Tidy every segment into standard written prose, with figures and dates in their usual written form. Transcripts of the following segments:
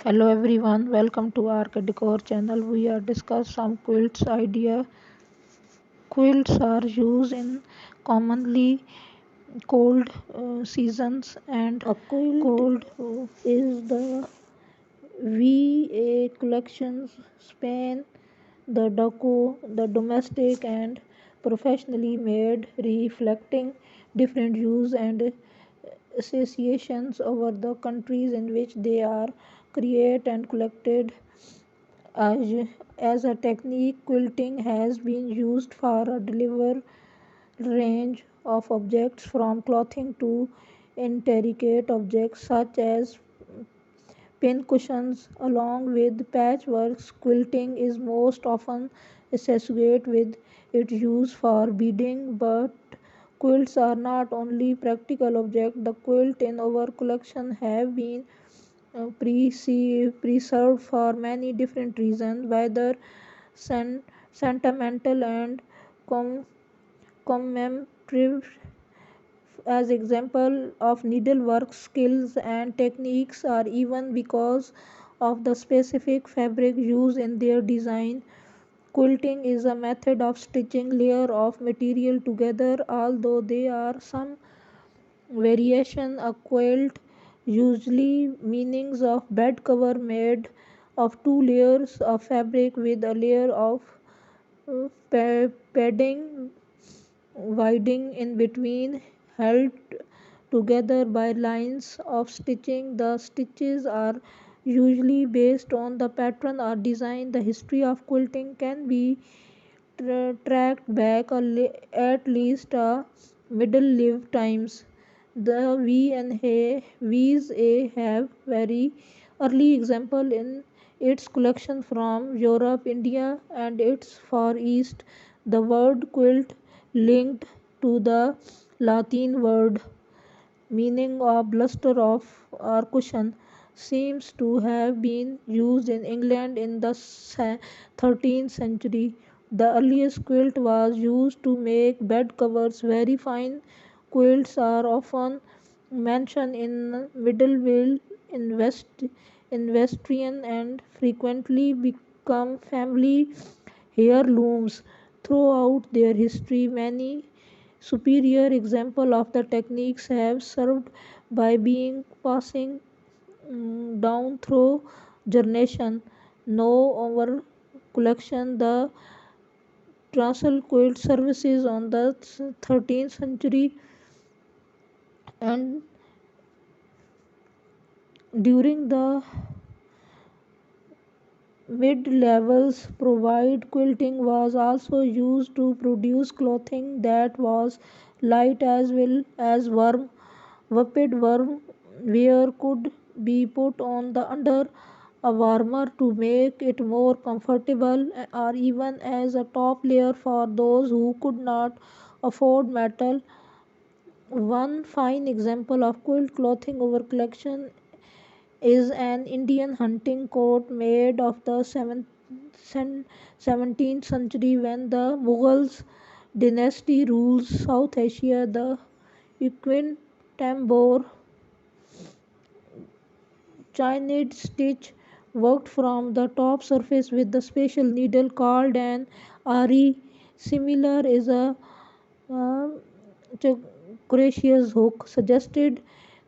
Hello everyone, welcome to our Decor channel. We are discuss some quilts idea. Quilts are used in commonly cold seasons, and A quilt cold is the VA collections span the deco, the domestic and professionally made, reflecting different use and associations over the countries in which they are created and collected. As, as a technique, quilting has been used for a deliver range of objects from clothing to intricate objects such as pincushions. Along with patchwork, quilting is most often associated with its use for beading, but quilts are not only practical objects. The quilt in our collection have been preserved for many different reasons, whether sentimental and com- commemorative. As example of needlework skills and techniques, or even because of the specific fabric used in their design. Quilting is a method of stitching layer of material together. Although there are some variation, a quilt usually meanings of bed cover made of two layers of fabric with a layer of padding widening in between, held together by lines of stitching. The stitches are usually based on the pattern or design. The history of quilting can be tracked back at least a middle live times. The V's A have very early example in its collection from Europe, India, and its Far East. The word quilt linked to the Latin word meaning of bluster of or cushion seems to have been used in England in the 13th century. The earliest quilt was used to make bed covers. Very fine quilts are often mentioned in medieval Western and frequently become family heirlooms throughout their history. Many superior examples of the techniques have served by being passing down through generation. Now our collection, the Trussell quilt services on the 13th century, and during the mid-levels provide quilting was also used to produce clothing that was light as well as warm. Wrapped warm wear could be put on the under a warmer to make it more comfortable, or even as a top layer for those who could not afford metal. One fine example of quilt clothing over collection is an Indian hunting coat made of the 17th century when the Mughals dynasty rules South Asia. The equine tambour chinned stitch worked from the top surface with the special needle called an ari. Similar is a uh, Croatia's hook suggested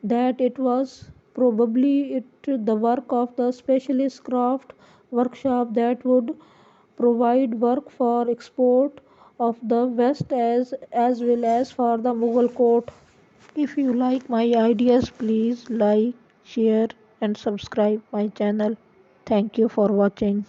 that it was probably the work of the specialist craft workshop that would provide work for export of the West as well as for the Mughal court. If you like my ideas, please like, share and subscribe my channel. Thank you for watching.